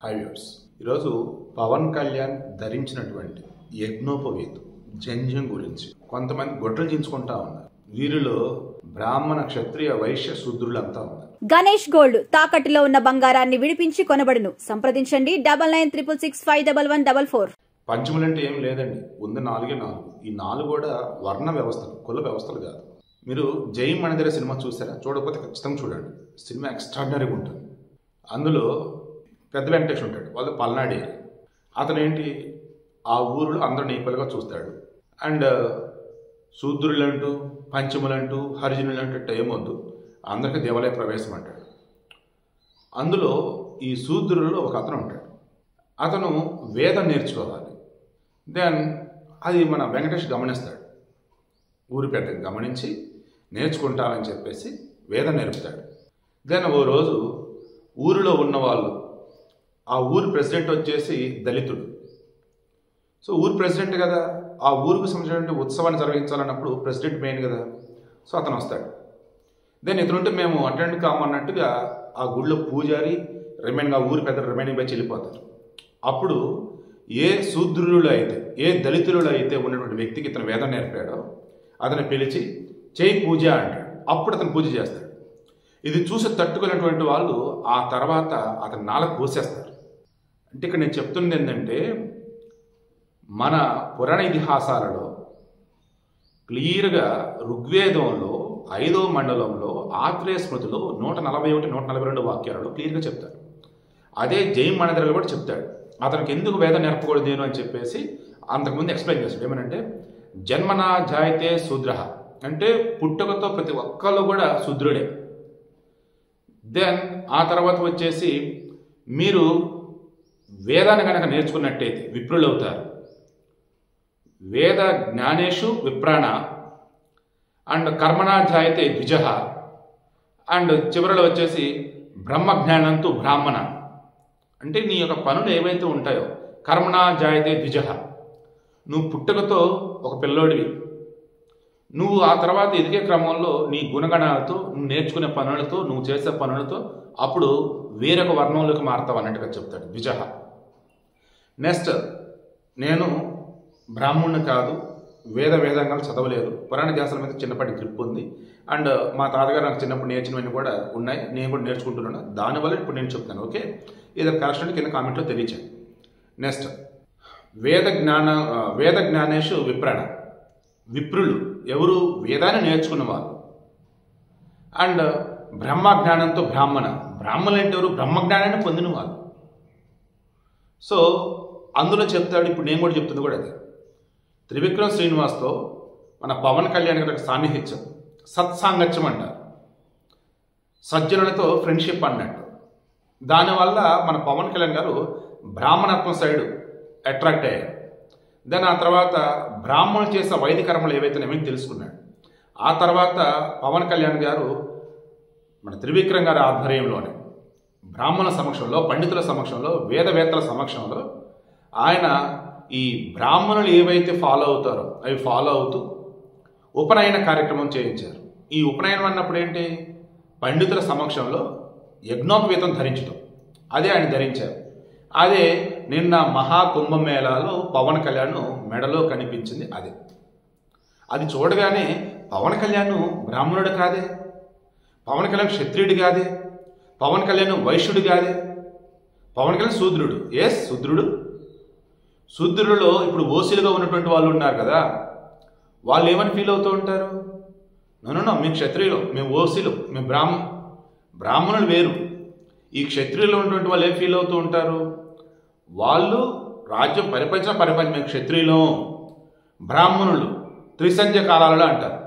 Hi viewers, ఈరోజు పవన్ కళ్యాణ్ ధరించినటువంటి యజ్ఞోపవీతం జంధ్యం గురించి కొంతమంది గొడ్డలు చించుకుంటా ఉన్నారు. వీరిలో బ్రాహ్మణ, క్షత్రియ, వైశ్య, శూద్రులంతా ఉన్నారు. గణేష్ గోల్డ్ తాకట్టులో ఉన్న బంగారాన్ని విడిపించి కొనబడును. సంప్రదించండి 9966651144. పంచములంటే ఏం లేదండి, ఉంది 4 ఈ 4 కూడా వర్ణ వ్యవస్థలు, కుల వ్యవస్థలు కాదు. మీరు జై మణిధర సినిమా చూసారా? చూడకపోతే ఖచ్చితంగా చూడండి. సినిమా ఎక్స్ట్రాడినరీగా ఉంటుంది. అందులో పెద్ద వెంకటేష్ ఉంటాడు, వాళ్ళు పల్నాడి. అతను ఏంటి, ఆ ఊరిలో అందరిని ఈక్వల్గా చూస్తాడు. అండ్ శూద్రులంటూ, పంచములంటూ, హరిజనులంటూ ఏమొద్దు, అందరికీ దేవాలయ ప్రవేశం అంటాడు. అందులో ఈ శూద్రులలో ఒక అతను ఉంటాడు. అతను వేదం నేర్చుకోవాలి. దెన్ అది మన వెంకటేష్ గమనిస్తాడు. ఊరి పెద్ద గమనించి నేర్చుకుంటానని చెప్పేసి వేదం నేర్పుతాడు. దెన్ ఓ రోజు ఊరిలో ఉన్న వాళ్ళు, ఆ ఊరి ప్రెసిడెంట్ వచ్చేసి దళితుడు. సో ఊరి ప్రెసిడెంట్ కదా, ఆ ఊరికి సంబంధించిన ఉత్సవాన్ని జరిగించాలన్నప్పుడు ప్రెసిడెంట్ మెయిన్ కదా. సో అతను వస్తాడు. దెన్ ఇతనుంటే మేము అటెండ్ కామన్నట్టుగా ఆ గుడిలో పూజారి రిమైనింగ్, ఆ ఊరి పెద్ద రిమైనింగ్ బ్యాచ్ వెళ్ళిపోతారు. అప్పుడు ఏ శూద్రులు అయితే, ఏ దళితులు అయితే ఉన్నటువంటి వ్యక్తికి ఇతను వేదం నేర్పాడో అతను పిలిచి చేయి పూజ అంటాడు. అప్పుడు అతను పూజ చేస్తాడు. ఇది చూసి తట్టుకున్నటువంటి వాళ్ళు ఆ తర్వాత అతని నాలుగు కోసేస్తారు. అంటే ఇక్కడ నేను చెప్తున్నది ఏంటంటే, మన పురాణ ఇతిహాసాలలో క్లియర్గా ఋగ్వేదంలో 5వ మండలంలో ఆత్రేయ స్మృతిలో 141, 142 వాక్యాలలో క్లియర్గా చెప్తారు. అదే జై మణిధరలో కూడా చెప్తాడు. అతనికి ఎందుకు వేదం నేర్పకూడదు నేను అని చెప్పేసి అంతకుముందు ఎక్స్ప్లెయిన్ చేస్తాడు. ఏమనంటే, జన్మనా జాయతే శూద్ర, అంటే పుట్టుకతో ప్రతి ఒక్కళ్ళు కూడా శూద్రుడే. దెన్ ఆ తర్వాత వచ్చేసి మీరు వేదాన్ని కనుక నేర్చుకున్నట్టయితే విప్రులు అవుతారు. వేద జ్ఞానేషు విప్రాణ అండ్ కర్మణా జాయతే ద్విజ అండ్ చివరిలో వచ్చేసి బ్రహ్మ జ్ఞానంతో బ్రాహ్మణ, అంటే నీ యొక్క పనులు ఏవైతే ఉంటాయో కర్మణా జాయతే ద్విజ, నువ్వు పుట్టుకతో ఒక పిల్లోడివి. నువ్వు ఆ తర్వాత ఎదిగే క్రమంలో నీ గుణగణాలతో, నువ్వు నేర్చుకునే పనులతో, నువ్వు చేసే పనులతో అప్పుడు వేరొక వర్ణంలోకి మారుతావు అన్నట్టుగా చెప్తాడు ద్విజ. నెక్స్ట్, నేను బ్రాహ్మణుని కాదు, వేదాంగాలు చదవలేదు, పురాణ ధ్యాసాల మీద చిన్నపాటి గ్రిప్ ఉంది. అండ్ మా తాతగారు నాకు చిన్నప్పుడు నేర్చినవన్నీ కూడా ఉన్నాయి, నేను కూడా నేర్చుకుంటున్నాను. దానివల్ల ఇప్పుడు నేను చెప్తాను. ఓకే, ఇది కరెక్షన్ కింద కామెంట్లో తెలియచేయండి. నెక్స్ట్, వేద జ్ఞానేషు విప్రాణ, విప్రులు ఎవరు? వేదాన్ని నేర్చుకున్న వాళ్ళు. అండ్ బ్రహ్మ జ్ఞానంతో బ్రాహ్మణ, బ్రాహ్మణులు అంటే ఎవరు? బ్రహ్మజ్ఞానాన్ని పొందిన వాళ్ళు. సో అందులో చెప్తాడు. ఇప్పుడు నేను కూడా చెప్తుంది కూడా అదే. త్రివిక్రమ్ శ్రీనివాస్తో మన పవన్ కళ్యాణ్ గారికి సాన్నిహిత్యం, సత్సాంగత్యం అంటారు. సజ్జనులతో ఫ్రెండ్షిప్ అన్నట్టు. దానివల్ల మన పవన్ కళ్యాణ్ గారు బ్రాహ్మణత్వం సైడ్ అట్రాక్ట్ అయ్యారు. దెన్ ఆ తర్వాత బ్రాహ్మణులు చేసే వైదిక కర్మలు ఏవైతేనేమో తెలుసుకున్నాడు. ఆ తర్వాత పవన్ కళ్యాణ్ గారు మన త్రివిక్రమ్ గారి ఆధ్వర్యంలోనే బ్రాహ్మణుల సమక్షంలో, పండితుల సమక్షంలో, వేదవేత్తల సమక్షంలో ఆయన ఈ బ్రాహ్మణులు ఏవైతే ఫాలో అవుతారో అవి ఫాలో అవుతూ ఉపనయన కార్యక్రమం చేయించారు. ఈ ఉపనయనం అన్నప్పుడు ఏంటి? పండితుల సమక్షంలో యజ్ఞోపవీతం ధరించడం, అదే ఆయన ధరించారు. అదే నిన్న మహాకుంభమేళాలో పవన్ కళ్యాణ్ మెడలో కనిపించింది. అదే అది చూడగానే పవన్ కళ్యాణ్ బ్రాహ్మణుడు కాదే, పవన్ కళ్యాణ్ క్షత్రియుడు కాదే, పవన్ కళ్యాణ్ వైశ్యుడు కాదే, పవన్ కళ్యాణ్ శూద్రుడు. ఎస్, శూద్రులలో ఇప్పుడు ఓసీలుగా ఉన్నటువంటి వాళ్ళు ఉన్నారు కదా, వాళ్ళు ఏమని ఫీల్ అవుతూ ఉంటారు? నో, మేము క్షత్రియులు, మేము ఓసీలు, మేము బ్రాహ్మణులు వేరు. ఈ క్షత్రియులు ఉన్నటువంటి వాళ్ళు ఏం ఫీల్ అవుతూ ఉంటారు? వాళ్ళు రాజ్యం పరిపాలించిన మేము క్షత్రియులు, బ్రాహ్మణులు త్రిసంధ్య కాలాలలో అంటారు.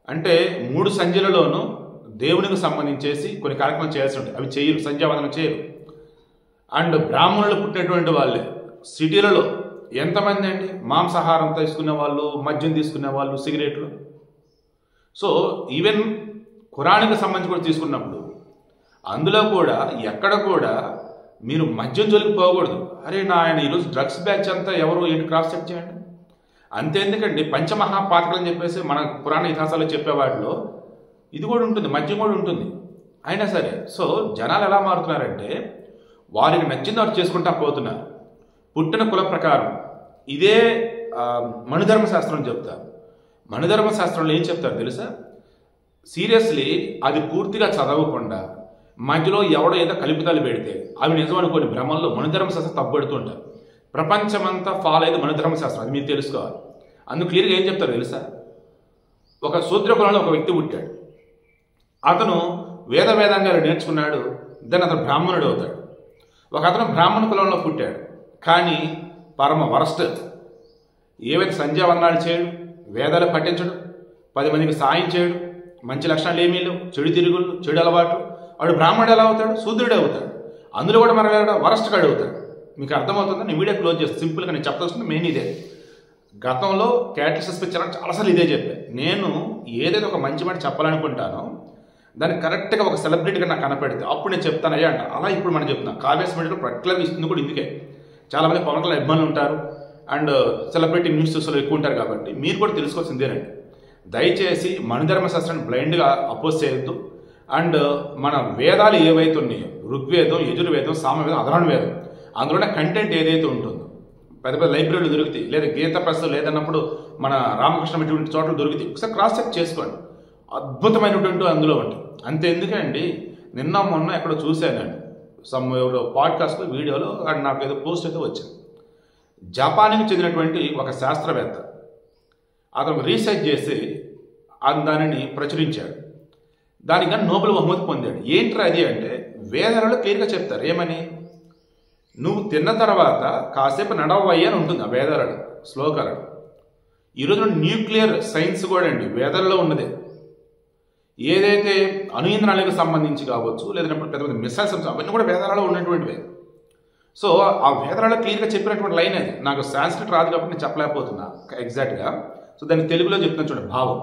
అంటే 3 సంధ్యలలోనూ దేవునికి సంబంధించేసి కొన్ని కార్యక్రమాలు చేయాల్సి ఉంటాయి, అవి చేయరు, సంధ్యావందనం చేయరు. అండ్ బ్రాహ్మణులు పుట్టినటువంటి వాళ్ళే. సిటీలలో ఎంతమంది అండి మాంసాహారం తీసుకునే వాళ్ళు, మద్యం తీసుకునే వాళ్ళు, సిగరెట్లు. సో ఈవెన్ ఖురానికి సంబంధించి కూడా తీసుకున్నప్పుడు అందులో కూడా ఎక్కడ కూడా మీరు మద్యం జోలికి పోకూడదు. అరే ఆయన ఈరోజు డ్రగ్స్ బ్యాచ్ అంతా ఎవరు ఏంటి క్రాస్ చెక్ చేయండి. అంతేందుకండి, పంచమహాపాతకలు అని చెప్పేసి మన పురాణ ఇతిహాసాలు చెప్పేవాటిలో ఇది కూడా ఉంటుంది, మద్యం కూడా ఉంటుంది. అయినా సరే సో జనాలు ఎలా మారుతున్నారంటే, వారికి నచ్చింది వారు చేసుకుంటా పోతున్నారు. పుట్టిన కుల ప్రకారం ఇదే మనుధర్మశాస్త్రం చెప్తారు. మనుధర్మశాస్త్రంలో ఏం చెప్తారు తెలుసా? సీరియస్లీ అది పూర్తిగా చదవకుండా మధ్యలో ఎవడో ఏదో కలుపుతాలు పెడితే అవి నిజం అనుకోని భ్రమంలో మనుధర్మశాస్త్రం తప్పుపెడుతుంటారు. ప్రపంచమంతా ఫాలో అయ్యేది మనుధర్మశాస్త్రం, అది మీరు తెలుసుకోవాలి. అందుకు క్లియర్గా ఏం చెప్తారు తెలుసా? ఒక శూద్ర కులంలో ఒక వ్యక్తి పుట్టాడు. అతను వేదాంగాలు నేర్చుకున్నాడు. దాన్ని అతను బ్రాహ్మణుడు అవుతాడు. ఒక అతను బ్రాహ్మణ కులంలో పుట్టాడు, కానీ పరమ వరస్ట్. ఏవైతే సంధ్యావందనాలు చేయడు, వేదాలు పఠించడు, 10 మందికి సాయం చేయడు, మంచి లక్షణాలు ఏమీ లేవు, చెడు తిరుగుళ్ళు, చెడు అలవాట్లు. వాడు బ్రాహ్మణుడు ఎలా అవుతాడు? శూద్రుడే అవుతాడు. అందులో కూడా మన వరస్ట్ గాడు అవుతాడు. మీకు అర్థమవుతుందా? నేను వీడియో క్లోజ్ చేస్తాను. సింపుల్గా నేను చెప్పాల్సింది మెయిన్ ఇదే. గతంలో క్యాటలిసిస్ పిక్చర్ చాలాసార్లు ఇదే చెప్పాను. నేను ఏదైతే ఒక మంచి మాట చెప్పాలనుకుంటానో దాన్ని కరెక్ట్గా ఒక సెలబ్రిటీగా నాకు కనపడితే అప్పుడు నేను చెప్తాను అయ్యా అంట. అలా ఇప్పుడు మనం చెప్తున్నాం. కావ్యాస్ మీడియాలో పర్టికులర్గా ఇస్తుంది కూడా ఇందుకే. చాలామంది పవన్ కళ్యాణ్ అభిమానులు ఉంటారు అండ్ సెలబ్రిటీ న్యూస్లో ఎక్కువ ఉంటారు. కాబట్టి మీరు కూడా తెలుసుకోవాల్సిందేనండి. దయచేసి మనుధర్మశాస్త్రాన్ని బ్లైండ్గా అపోజ్ చేయొద్దు. అండ్ మన వేదాలు ఏవైతే ఉన్నాయో, ఋగ్వేదం, యజుర్వేదం, సామవేదం, అధర్వణ వేదం, అందులోనే కంటెంట్ ఏదైతే ఉంటుందో పెద్ద పెద్ద లైబ్రరీలు దొరుకుతాయి, లేదా గీత ప్రశ్నలు లేదన్నప్పుడు మన రామకృష్ణ ఇటువంటి చోట్ల దొరుకుతాయి. ఒకసారి క్రాస్ చెక్ చేసుకోండి. అద్భుతమైనటువంటి అందులో ఉంటాయి. అంతే ఎందుకండి, నిన్న మొన్న ఎక్కడో చూశానండి ఎవరో పాడ్కాస్ట్లో వీడియోలో నాకు ఏదో పోస్ట్ అయితే వచ్చింది. జపాన్కి చెందినటువంటి ఒక శాస్త్రవేత్త అతను రీసెర్చ్ చేసి దానిని ప్రచురించాడు. దానికి కానీ నోబెల్ బహుమతి పొందాడు. ఏంట్రా అది అంటే, వేదాలలో క్లియర్గా చెప్తారు ఏమని, నువ్వు తిన్న తర్వాత కాసేపు నడవయ్య అని ఉంటుంది ఆ వేదాలలో శ్లోకాలలో. ఈరోజు న్యూక్లియర్ సైన్స్ కూడా అండి వేదాలలో ఉన్నదే. ఏదైతే అణుయింద్రాలకు సంబంధించి కావచ్చు, లేదంటే పెద్ద పెద్ద మిసైల్స్ అవన్నీ కూడా వేదాలలో ఉన్నటువంటివే. సో ఆ వేదాలలో క్లియర్గా చెప్పినటువంటి లైన్ అది. నాకు సాంస్క్రిట్ రాదు కాబట్టి నేను చెప్పలేకపోతున్నా ఎగ్జాక్ట్గా. సో దాన్ని తెలుగులో చెప్తున్నా చూడండి భావం.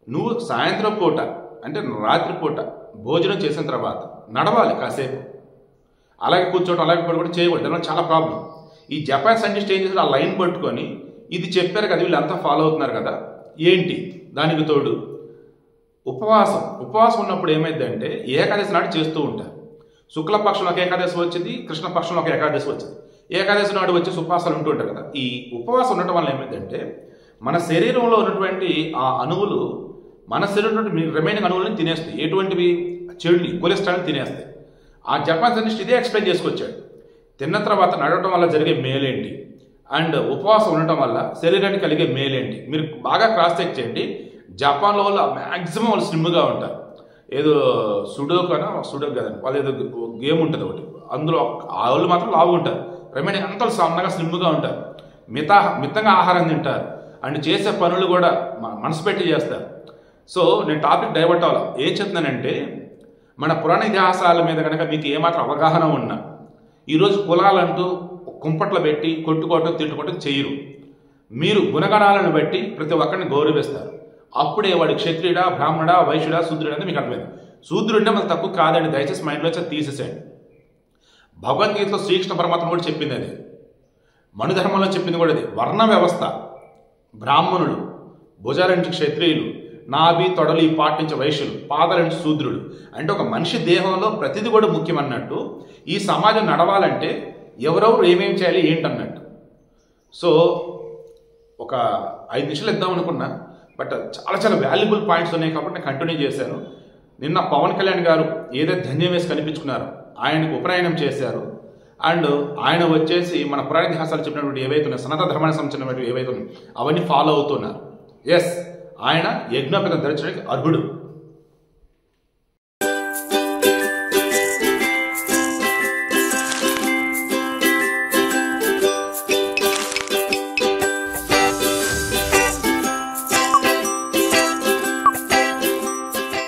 నువ్వు సాయంత్రం పూట అంటే రాత్రిపూట భోజనం చేసిన తర్వాత నడవాలి కాసేపు. అలాగే కూర్చోవడం, అలాగే పడుకోవడం చేయకూడదు. దానివల్ల చాలా ప్రాబ్లం. ఈ జపాన్ సైంటిస్ట్ ఏం చేశారు, ఆ లైన్ పట్టుకొని ఇది చెప్పారు కదా, వీళ్ళంతా ఫాలో అవుతున్నారు కదా ఏంటి, దానికి తోడు ఉపవాసం ఉన్నప్పుడు ఏమైందంటే ఏకాదశి నాడు చేస్తూ ఉంటారు. శుక్లపక్షంలో ఒక ఏకాదశి వచ్చింది, కృష్ణపక్షంలో ఒక ఏకాదశి వచ్చింది. ఏకాదశి నాడు వచ్చి ఉపవాసాలు ఉంటూ ఉంటారు కదా. ఈ ఉపవాసం ఉండటం వల్ల ఏమైందంటే మన శరీరంలో ఉన్నటువంటి ఆ అణువులు మన శరీరంలో రిమైనింగ్ అణువులను తినేస్తాయి. ఎటువంటివి? చెడుని, కొలెస్ట్రాల్ని తినేస్తాయి. ఆ జపాన్ సైంటిస్ట్ ఇదే ఎక్స్ప్లెయిన్ చేసుకొచ్చాడు. తిన్న తర్వాత నడవటం వల్ల జరిగే మేలేంటి అండ్ ఉపవాసం ఉండటం వల్ల శరీరానికి కలిగే మేలేంటి. మీరు బాగా క్రాస్ చెక్ చేయండి. జపాన్లో వాళ్ళు మ్యాక్సిమం వాళ్ళు స్లిమ్గా ఉంటారు. ఏదో సుడోకు కదండి, వాళ్ళు ఏదో గేమ్ ఉంటుంది ఒకటి, అందులో వాళ్ళు మాత్రం లావు ఉంటారు. రిమైనింగ్ అంతా సన్నగా స్లిమ్గా ఉంటారు. మితంగా ఆహారం తింటారు అండ్ చేసే పనులు కూడా మనసు పెట్టి చేస్తారు. సో నేను టాపిక్ డైవర్ట్ అవ్వాలి. ఏం చెప్తున్నానంటే, మన పురాణ ఇతిహాసాల మీద కనుక మీకు ఏమాత్రం అవగాహన ఉన్నా, ఈరోజు కులాలంటూ కుంపట్లో పెట్టి కొట్టుకోవటం, తిట్టుకోవటం చేయరు. మీరు గుణగణాలను బట్టి ప్రతి ఒక్కరిని గౌరవిస్తారు. అప్పుడే వాడి క్షత్రియుడా, బ్రాహ్మణుడా, వైశ్యుడా, శూద్రుడా అనేది మీకు అర్థమైంది. శూద్రుడిని మనకు తక్కువ కాదండి, దయచేసి మైండ్లో తీసేసేయండి. భగవద్గీతలో శ్రీకృష్ణ పరమాత్మ కూడా చెప్పింది అది, మనుధర్మంలో చెప్పింది కూడా అది. వర్ణ వ్యవస్థ, బ్రాహ్మణులు, భుజాలంటి క్షత్రియులు, నాభి తొడలు ఈ పాటించే వైశ్యులు, పాదాలంటి శూద్రుడు. అంటే ఒక మనిషి దేహంలో ప్రతిదీ కూడా ముఖ్యమన్నట్టు ఈ సమాజం నడవాలంటే ఎవరెవరు ఏమేమి చేయాలి ఏంటన్నట్టు. సో ఒక 5 నిమిషాలు ఇద్దాం అనుకున్నా, బట్ చాలా వాల్యుబుల్ పాయింట్స్ ఉన్నాయి కాబట్టి నేను కంటిన్యూ చేశాను. నిన్న పవన్ కళ్యాణ్ గారు ఏదైతే ధన్యం వేసి కనిపించుకున్నారో ఆయనకు ఉపనయనం చేశారు. అండ్ ఆయన వచ్చేసి మన పురాణ ఇతిహాసాలు చెప్పినటువంటి ఏవైతే ఉన్నాయి, సనాతన ధర్మానికి సంబంధించినటువంటి ఏవైతే ఉన్నాయి అవన్నీ ఫాలో అవుతున్నారు. ఎస్, ఆయన యజ్ఞోపేతం ధరించడానికి అర్హుడు.